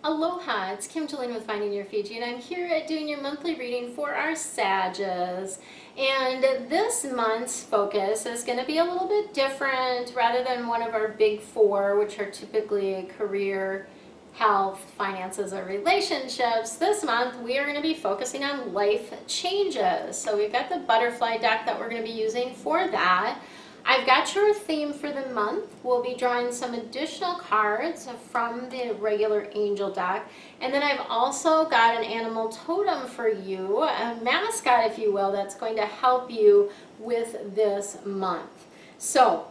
Aloha, it's Kim Jolene with Finding Your Fiji, and I'm here at doing your monthly reading for our Sages. And this month's focus is going to be a little bit different rather than one of our big four, which are typically career, health, finances, or relationships. This month we are going to be focusing on life changes. So we've got the butterfly deck that we're going to be using for that. I've got your theme for the month. We'll be drawing some additional cards from the regular angel deck. And then I've also got an animal totem for you, a mascot if you will, that's going to help you with this month. So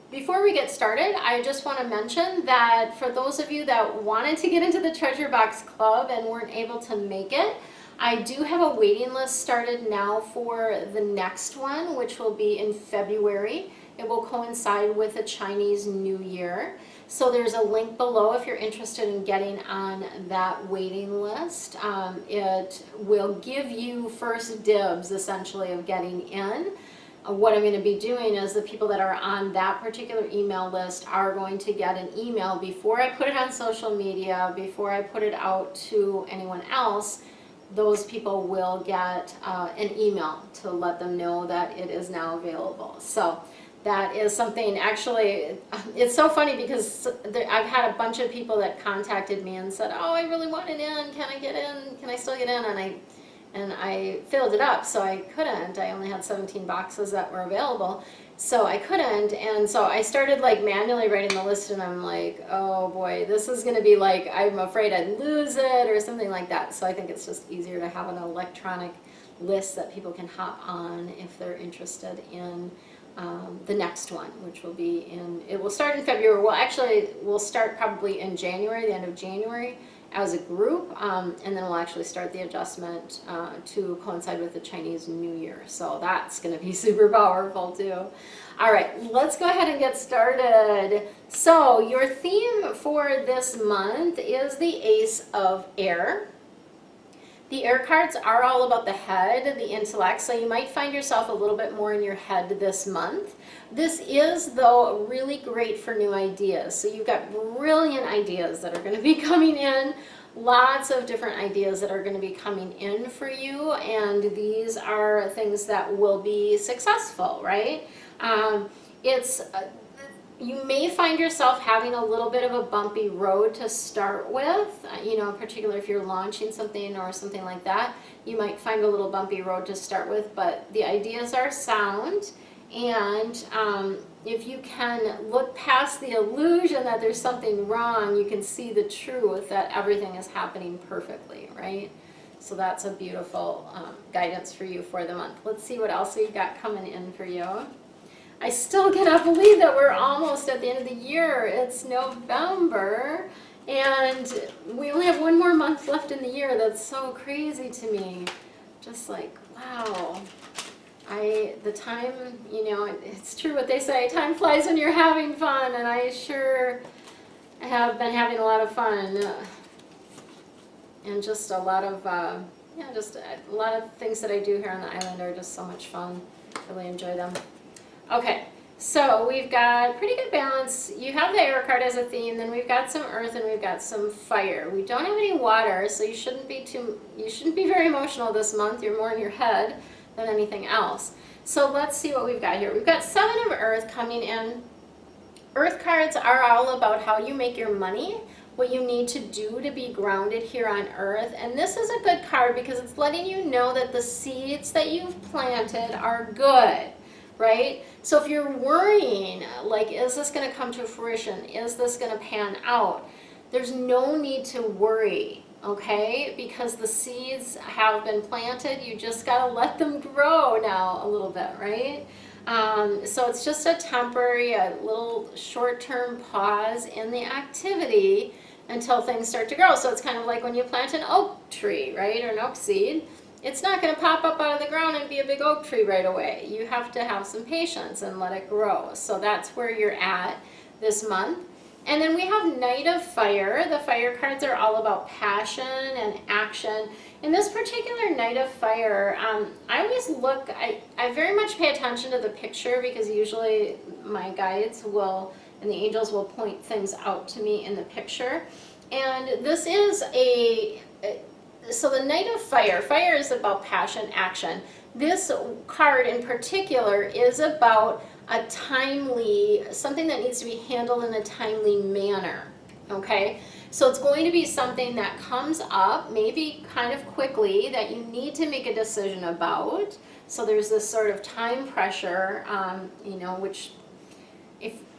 before we get started, I just want to mention that for those of you that wanted to get into the Treasure Box Club and weren't able to make it, I do have a waiting list started now for the next one, which will be in February. It will coincide with the Chinese New Year. So there's a link below if you're interested in getting on that waiting list. It will give you first dibs, essentially, of getting in. What I'm going to be doing is the people that are on that particular email list are going to get an email before I put it on social media, before I put it out to anyone else. Those people will get an email to let them know that it is now available. So that is something, actually, it's so funny because I've had a bunch of people that contacted me and said, oh, I really want it in, can I get in, can I still get in? And I filled it up, so I couldn't. I only had 17 boxes that were available, so I couldn't. And so I started like manually writing the list, and I'm like, oh boy, this is gonna be like, I'm afraid I'd lose it or something like that. So I think it's just easier to have an electronic list that people can hop on if they're interested in the next one, which will be it will start in February. Well, actually, we'll start probably in January, the end of January, as a group, and then we'll actually start the adjustment to coincide with the Chinese New Year. So that's going to be super powerful too. All right, let's go ahead and get started. So your theme for this month is the Ace of Air. The air cards are all about the head, the intellect, so you might find yourself a little bit more in your head this month. This is, though, really great for new ideas. So you've got brilliant ideas that are going to be coming in, lots of different ideas that are going to be coming in for you, and these are things that will be successful, right? You may find yourself having a little bit of a bumpy road to start with, particularly if you're launching something or something like that. You might find a little bumpy road to start with, but the ideas are sound, and if you can look past the illusion that there's something wrong, you can see the truth that everything is happening perfectly, right? So that's a beautiful guidance for you for the month. Let's see what else we've got coming in for you. I still cannot believe that we're almost at the end of the year. It's November, and we only have one more month left in the year. That's so crazy to me. Just like, wow. The time, it's true what they say, time flies when you're having fun, and I sure have been having a lot of fun. And just a lot of, just a lot of things that I do here on the island are just so much fun. Really enjoy them. Okay, so we've got pretty good balance. You have the air card as a theme, then we've got some earth and we've got some fire. We don't have any water, so you shouldn't be very emotional this month. You're more in your head than anything else. So let's see what we've got here. We've got 7 of earth coming in. Earth cards are all about how you make your money, what you need to do to be grounded here on earth. And this is a good card because it's letting you know that the seeds that you've planted are good. Right? So if you're worrying, like, is this going to come to fruition? Is this going to pan out? There's no need to worry, okay? Because the seeds have been planted. You just got to let them grow now a little bit, right? So it's just a temporary, a little short-term pause in the activity until things start to grow. So it's kind of like when you plant an oak tree, right? Or an oak seed. It's not going to pop up out of the ground and be a big oak tree right away. You have to have some patience and let it grow. So that's where you're at this month. And then we have Knight of Fire. The fire cards are all about passion and action. In this particular Knight of Fire, I always look, I very much pay attention to the picture because usually my guides will, and the angels will point things out to me in the picture. And this is so the Knight of Fire. Fire is about passion, action. This card in particular is about a timely, something that needs to be handled in a timely manner, okay? So it's going to be something that comes up maybe kind of quickly that you need to make a decision about. So there's this sort of time pressure, you know, which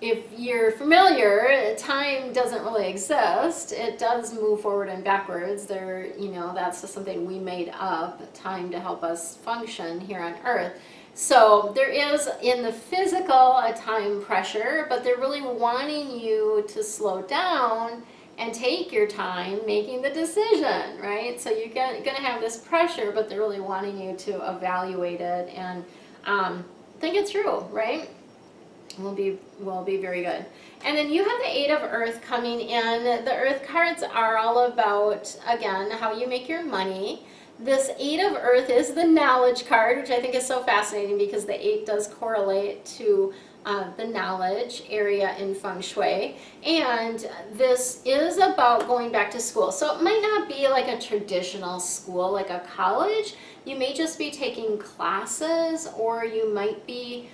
if you're familiar, time doesn't really exist. It does move forward and backwards. There, you know, that's just something we made up, time to help us function here on Earth. So there is in the physical a time pressure, but they're really wanting you to slow down and take your time making the decision, right? So you're going to have this pressure, but they're really wanting you to evaluate it and think it through, right? Will be very good. And then you have the Eight of Earth coming in. The Earth cards are all about, again, how you make your money. This Eight of Earth is the knowledge card, which I think is so fascinating because the 8 does correlate to the knowledge area in Feng Shui. And this is about going back to school. So it might not be like a traditional school, like a college. You may just be taking classes, or you might be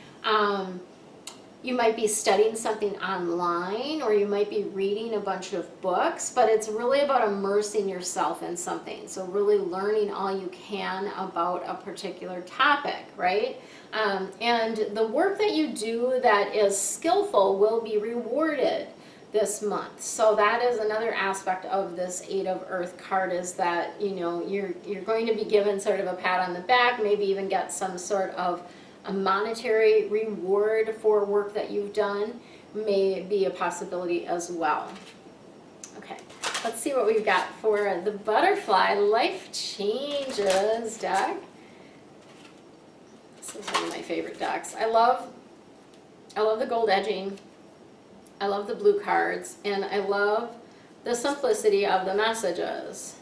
studying something online, or you might be reading a bunch of books, but it's really about immersing yourself in something. So really learning all you can about a particular topic, right? And the work that you do that is skillful will be rewarded this month. So that is another aspect of this Eight of Earth card, is that, you know, you're going to be given sort of a pat on the back, maybe even get some sort of a monetary reward for work that you've done, may be a possibility as well. Okay, let's see what we've got for the butterfly life changes deck. This is one of my favorite decks. I love the gold edging. I love the blue cards, and I love the simplicity of the messages,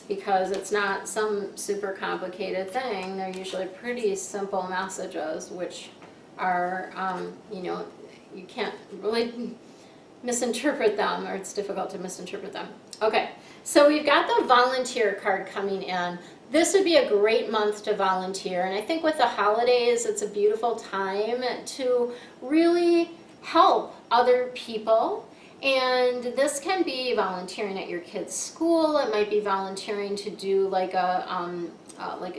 because it's not some super complicated thing. They're usually pretty simple messages, which are, you know, you can't really misinterpret them, or it's difficult to misinterpret them. Okay, so we've got the volunteer card coming in. This would be a great month to volunteer, and I think with the holidays, it's a beautiful time to really help other people. And this can be volunteering at your kid's school. It might be volunteering to do like a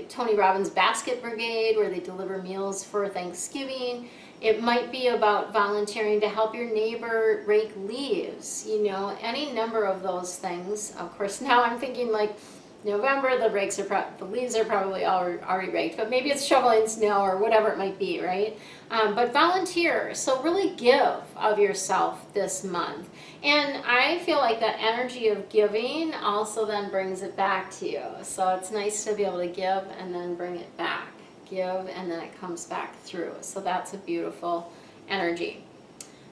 Tony Robbins basket brigade, where they deliver meals for Thanksgiving. It might be about volunteering to help your neighbor rake leaves, you know, any number of those things. Of course, now I'm thinking like November, the leaves are probably already raked, but maybe it's shoveling snow or whatever it might be, right? But volunteer, so really give of yourself this month. And I feel like that energy of giving also then brings it back to you. So it's nice to be able to give and then bring it back. Give and then it comes back through. So that's a beautiful energy.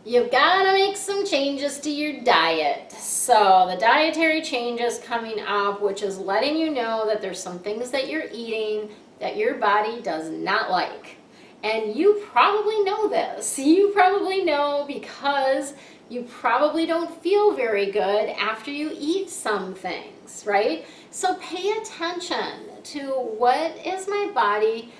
You've got to make some changes to your diet. So the dietary changes coming up, which is letting you know that there's some things that you're eating that your body does not like. And you probably know this. You probably know because you probably don't feel very good after you eat some things, right? So pay attention to what is my body,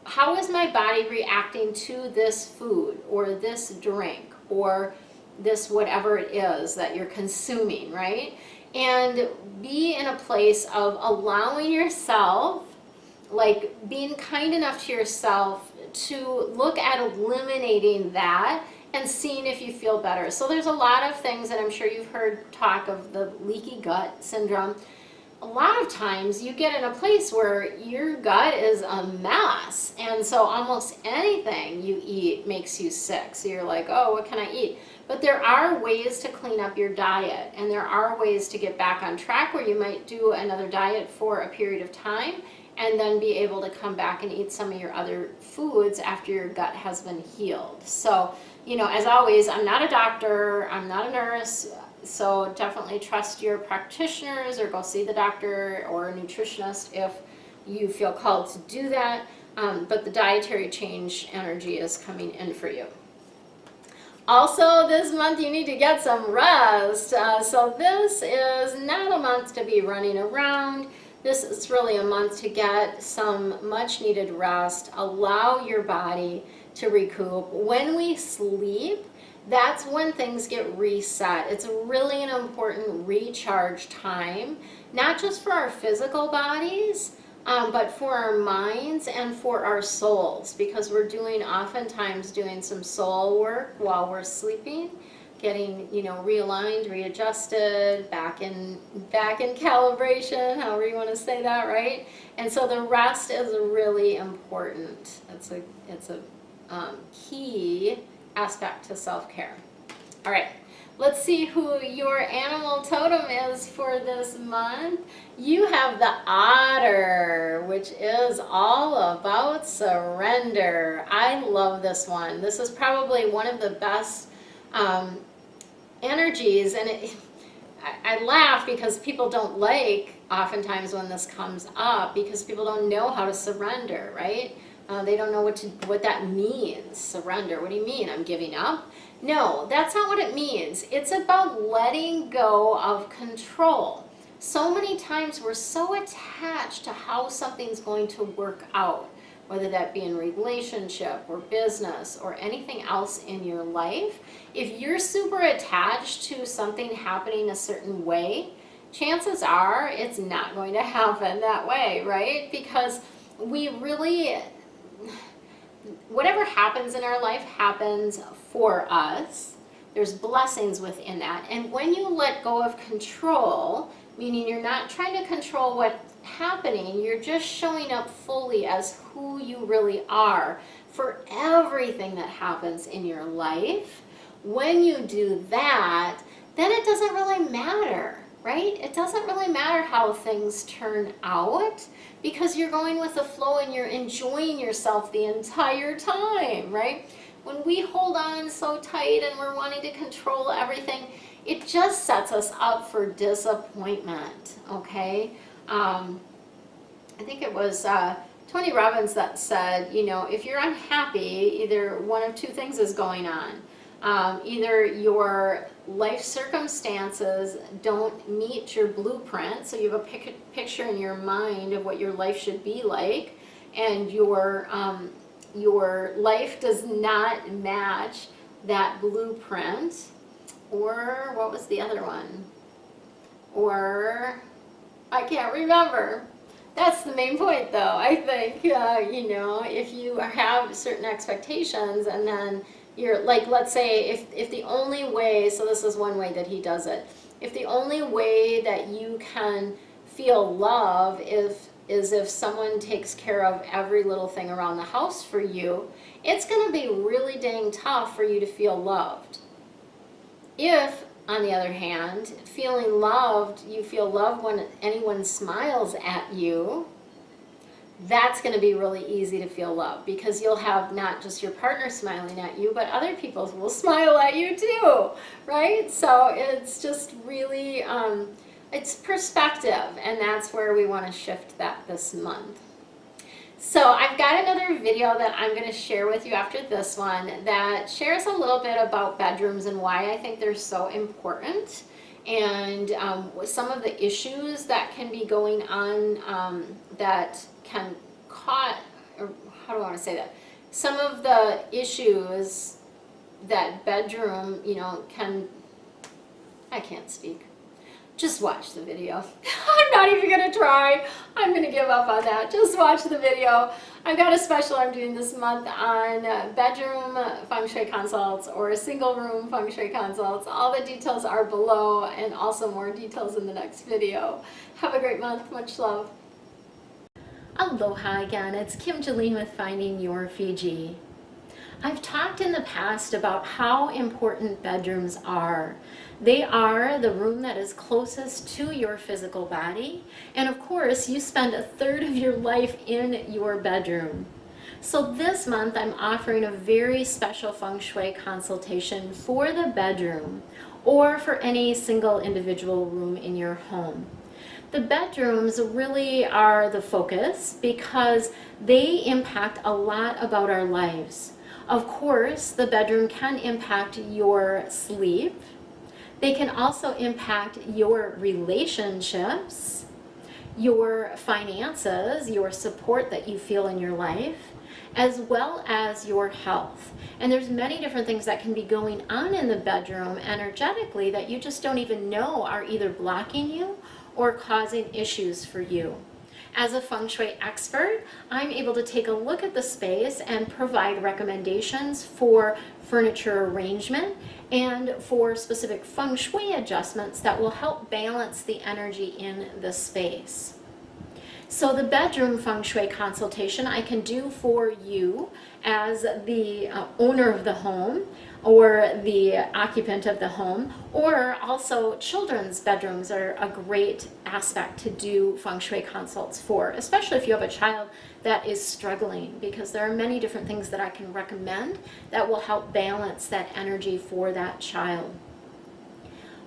how is my body reacting to this food or this drink or this whatever it is that you're consuming, right? And be in a place of allowing yourself, like being kind enough to yourself to look at eliminating that and seeing if you feel better. So there's a lot of things, and I'm sure you've heard talk of the leaky gut syndrome. A lot of times you get in a place where your gut is a mess, and so almost anything you eat makes you sick. So you're like, oh, what can I eat? But there are ways to clean up your diet, and there are ways to get back on track where you might do another diet for a period of time and then be able to come back and eat some of your other foods after your gut has been healed. So, you know, as always, I'm not a doctor, I'm not a nurse, so definitely trust your practitioners or go see the doctor or a nutritionist if you feel called to do that. But the dietary change energy is coming in for you. Also, this month you need to get some rest. So this is not a month to be running around. This is really a month to get some much needed rest. Allow your body to recoup. When we sleep, that's when things get reset. It's really an important recharge time, not just for our physical bodies, but for our minds and for our souls, because we're oftentimes doing some soul work while we're sleeping, getting, realigned, readjusted, back in calibration, however you want to say that, right? And so the rest is really important. It's a key aspect to self-care. All right, let's see who your animal totem is for this month. You have the otter, which is all about surrender. I love this one. This is probably one of the best energies, and I laugh because people don't like oftentimes when this comes up, because people don't know how to surrender, right? They don't know what that means. Surrender. What do you mean? I'm giving up? No, that's not what it means. It's about letting go of control. So many times we're so attached to how something's going to work out, whether that be in relationship or business or anything else in your life. If you're super attached to something happening a certain way, chances are it's not going to happen that way, right? Because we really, whatever happens in our life happens for us. There's blessings within that. And when you let go of control, meaning you're not trying to control what's happening, you're just showing up fully as who you really are for everything that happens in your life. When you do that, then it doesn't really matter, right? It doesn't really matter how things turn out, because you're going with the flow and you're enjoying yourself the entire time, right? When we hold on so tight and we're wanting to control everything, it just sets us up for disappointment, okay? I think it was Tony Robbins that said, if you're unhappy, either one of two things is going on. Either your life circumstances don't meet your blueprint, so you have a picture in your mind of what your life should be like, and your life does not match that blueprint. Or what was the other one? Or I can't remember. That's the main point, though. I think, if you have certain expectations and then you're like, let's say if the only way, so this is one way that he does it, if the only way that you can feel love is if someone takes care of every little thing around the house for you, it's going to be really dang tough for you to feel loved. If, on the other hand, feeling loved, you feel loved when anyone smiles at you, that's going to be really easy to feel loved, because you'll have not just your partner smiling at you, but other people will smile at you too, right? So it's just really, it's perspective, and that's where we want to shift that this month. So I've got another video that I'm going to share with you after this one that shares a little bit about bedrooms and why I think they're so important, and some of the issues that can be going on that can cause, or how do I want to say that? Some of the issues that bedroom, I can't speak. Just watch the video. I'm not even going to try. I'm going to give up on that. Just watch the video. I've got a special I'm doing this month on bedroom Feng Shui consults or single room Feng Shui consults. All the details are below, and also more details in the next video. Have a great month. Much love. Aloha again. It's Kim Jolene with Finding Your Fiji. I've talked in the past about how important bedrooms are. They are the room that is closest to your physical body, and of course you spend a third of your life in your bedroom. So this month I'm offering a very special Feng Shui consultation for the bedroom, or for any single individual room in your home. The bedrooms really are the focus because they impact a lot about our lives. Of course, the bedroom can impact your sleep. They can also impact your relationships, your finances, your support that you feel in your life, as well as your health. And there's many different things that can be going on in the bedroom energetically that you just don't even know are either blocking you or causing issues for you. As a Feng Shui expert, I'm able to take a look at the space and provide recommendations for furniture arrangement and for specific Feng Shui adjustments that will help balance the energy in the space. So the bedroom Feng Shui consultation I can do for you as the owner of the home or the occupant of the home, or also children's bedrooms are a great aspect to do Feng Shui consults for, especially if you have a child that is struggling, because there are many different things that I can recommend that will help balance that energy for that child.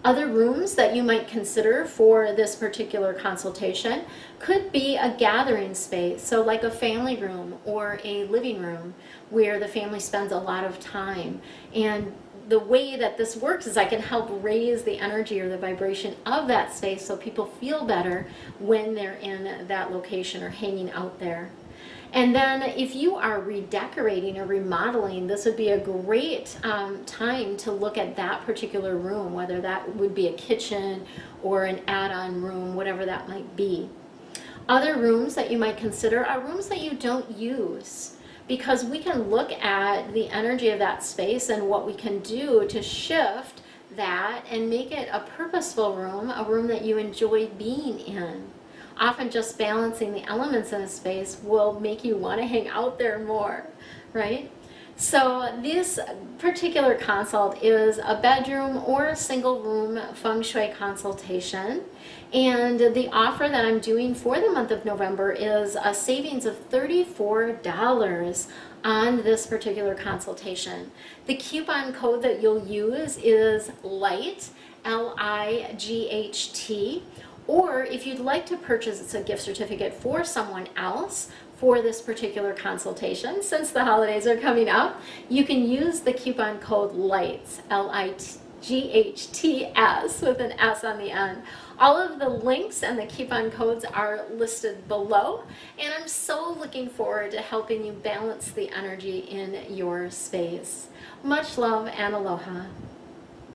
Other rooms that you might consider for this particular consultation could be a gathering space, so like a family room or a living room where the family spends a lot of time. And the way that this works is I can help raise the energy or the vibration of that space so people feel better when they're in that location or hanging out there. And then if you are redecorating or remodeling, this would be a great time to look at that particular room, whether that would be a kitchen or an add-on room, whatever that might be. Other rooms that you might consider are rooms that you don't use, because we can look at the energy of that space and what we can do to shift that and make it a purposeful room, a room that you enjoy being in. Often just balancing the elements in a space will make you want to hang out there more, right? So this particular consult is a bedroom or a single room Feng Shui consultation. And the offer that I'm doing for the month of November is a savings of $34 on this particular consultation. The coupon code that you'll use is LIGHT, L-I-G-H-T. Or if you'd like to purchase a gift certificate for someone else for this particular consultation, since the holidays are coming up, you can use the coupon code LIGHTS, L-I-G-H-T-S, with an S on the end. All of the links and the coupon codes are listed below, and I'm so looking forward to helping you balance the energy in your space. Much love and aloha.